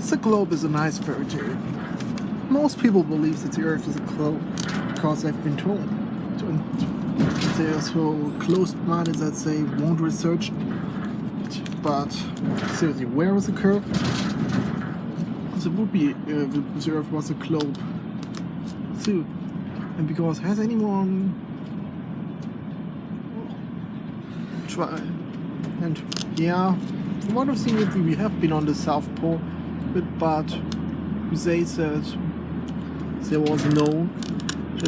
The globe is a nice fairy tale. Most people believe that the Earth is a globe because they've been told. They're so closed-minded that they won't research it. But seriously, where is the curve? It would be if the Earth was a globe too. And because has anyone tried? And yeah, from what I've seen, we have been on the South Pole, but they said there was no. I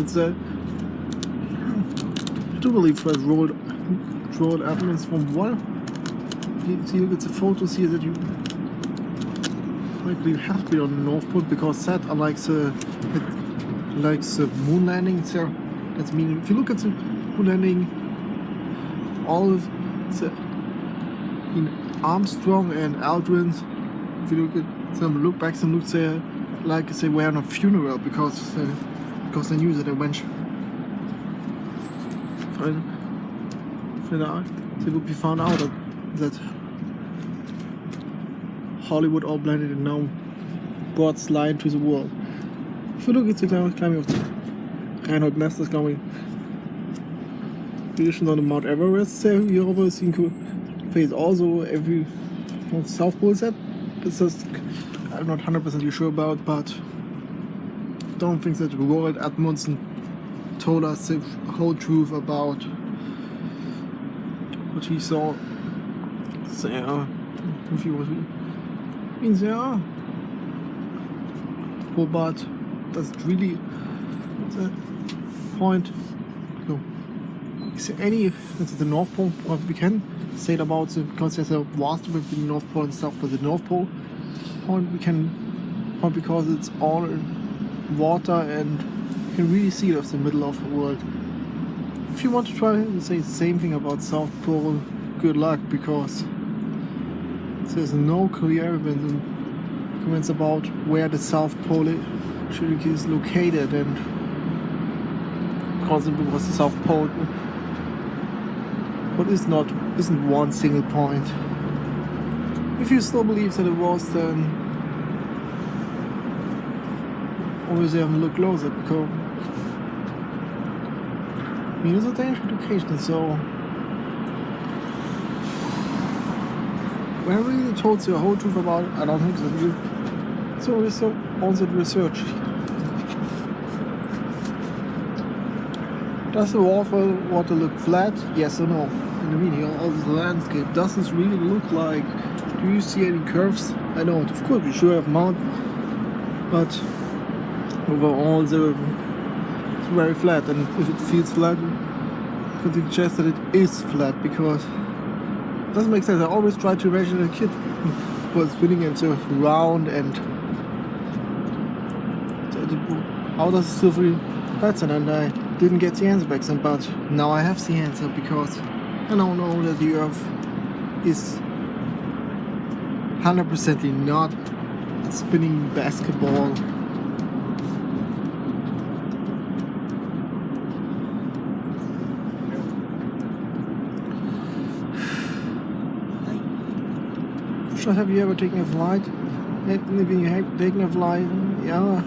do believe it rolled evidence from what. You look at the photos here that you likely have been on the North Pole, because that unlike the moon landing there. That's meaning if you look at the moon landing, all of the Armstrong and Aldrin, if you look at them, look back and look there like they were on a funeral because they knew that eventually they would be found out that Hollywood all blended and now God's lie to the world. If you look at the climbing of the Reinhold Messner's climbing positions on the Mount Everest, there you always seem to face also every South Pole set. This is I'm not 100% sure about, but don't think that Roald Amundsen told us the whole truth about what he saw there. If he was in there, but that's really the point. So, is there any the North Pole? What we can say about it, because there's a vast difference between the North Pole and South Pole. The North Pole point we can point because it's all in water and you can really see it as the middle of the world. If you want to try and say the same thing about South Pole, good luck, because there's no clear evidence about where the South Pole is located, and constantly was the South Pole, but isn't one single point. If you still believe that it was, then always have a look closer, because I mean, it's a dangerous location, so when I really told you the whole truth about it, I don't think that you so also research. Does the water look flat? Yes or no? In the video, all this landscape, does this really look like? Do you see any curves? I don't. Of course, we sure have mountains, but overall, it's very flat. And if it feels flat, I could suggest that it is flat, because it doesn't make sense. I always try to imagine a kid was spinning himself round and how does it still feel pattern, and I didn't get the answer back then, but now I have the answer, because I now know that the Earth is 100% not a spinning basketball. So have you ever taken a flight? If you have taken a flight, yeah.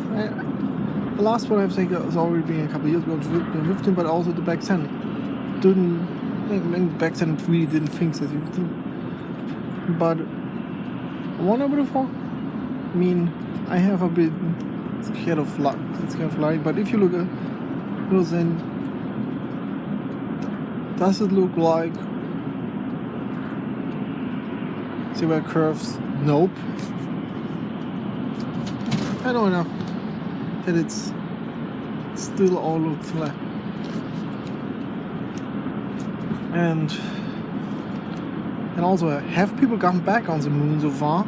The last one I've taken has already been a couple of years ago to Lifting, but also the back then. Back then really didn't think that you could. But one over before, I mean, I have a bit scared of flying, but if you look at it, then does it look like there were curves? Nope. I know enough that it's still all looks flat. And also, have people gone back on the moon so far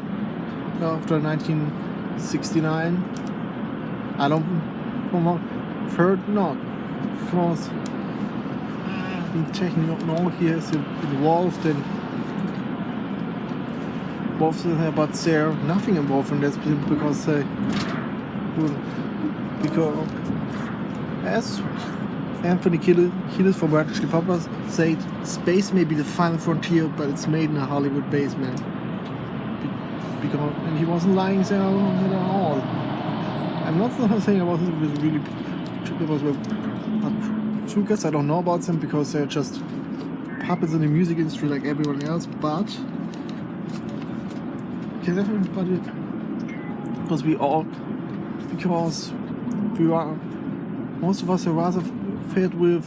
after 1969? I don't know. Heard not, because technology has involved in there, but there's nothing involved in this, because as Anthony Kiedis from Red Chili Peppers said, space may be the final frontier, but it's made in a Hollywood basement. because and he wasn't lying there at all. I'm not saying about it was really it was not true guess. I don't know about them because they're just puppets in the music industry like everyone else, but okay, definitely, but because we are most of us are rather fed with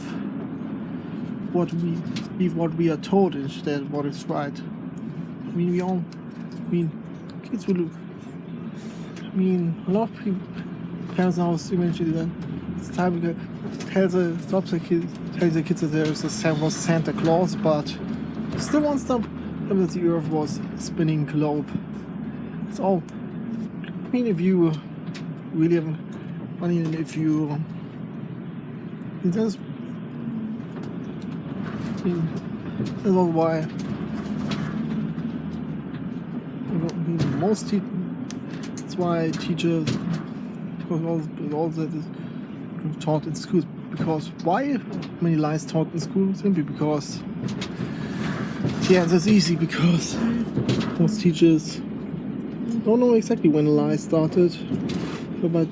what we are told instead of what is right. I mean kids will a lot of people parents now eventually that it's time to tell their kids that there's a Santa Claus, but still won't stop that the earth was a spinning globe. So if you really have if you that's all why most that's why teachers because all that is taught in schools. Because why many lies taught in school? Simply because the answer is easy, because most teachers don't know exactly when a lie started, but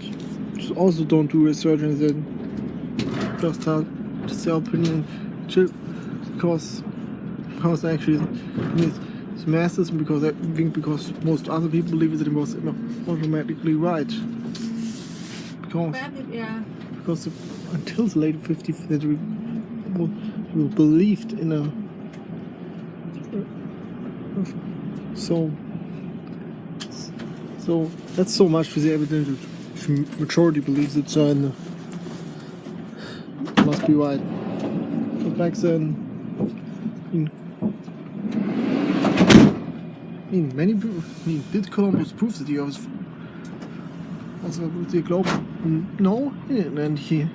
also don't do research and then just tell their opinion because actually it's masters, because I think because most other people believe that it was automatically right. Because until the late 15th century, people believed in a so that's so much for the evidence that majority believes it, so and must be right. But back then, many people did Columbus prove that he was also the globe? No, and he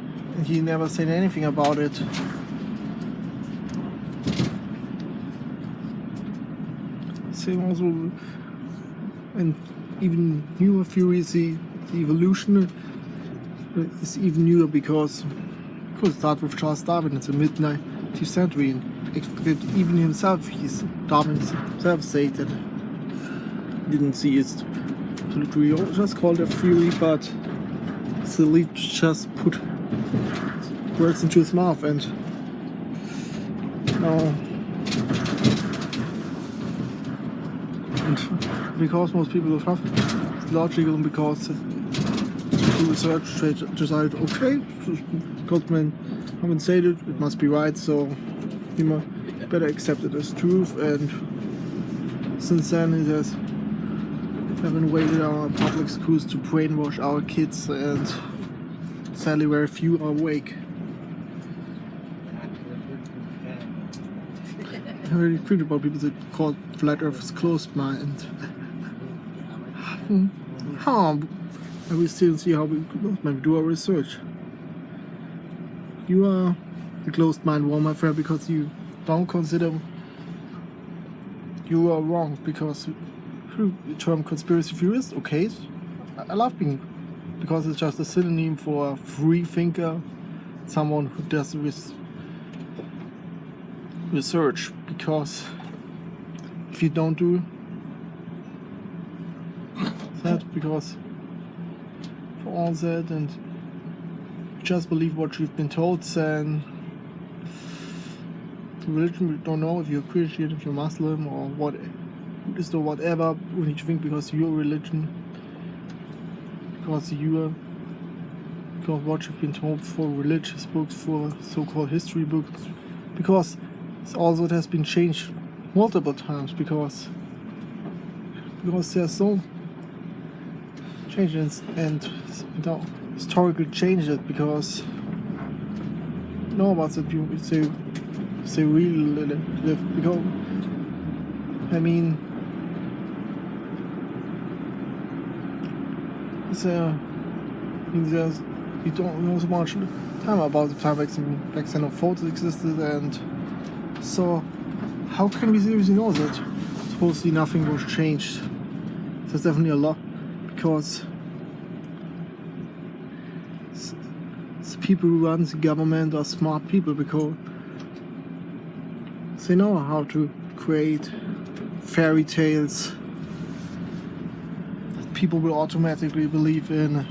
never said anything about it. Same also, and even newer theories, the evolution is even newer because it started with Charles Darwin in the mid-19th century, and even himself, Darwin himself said that he didn't see it. We just called it a theory, but still he just put words into his mouth, and because most people have it's logical, and because the research decided, okay, Goldman compensated, it must be right, so we better accept it as truth. And since then it has invaded our public schools to brainwash our kids, and sadly very few are awake. I really think about people that call flat earth as closed mind. And we still see how we do our research. You are the closed mind one, my friend, because you don't consider you are wrong, because the term conspiracy theorist, okay, I love being, because it's just a synonym for a free thinker, someone who does research. Because if you don't do that, because for all that, and just believe what you've been told, then religion, we don't know if you're Christian, if you're Muslim, or what Buddhist or whatever. We need to think because your religion, because what you've been told for religious books, for so-called history books, because also it has been changed multiple times, because there's so changes and historical changes, because about that people say really live, because I mean there's you don't know so much time about the time back then of photos existed, and so how can we seriously know that supposedly nothing was changed? There's definitely a lot, because the people who run the government are smart people, because they know how to create fairy tales people will automatically believe in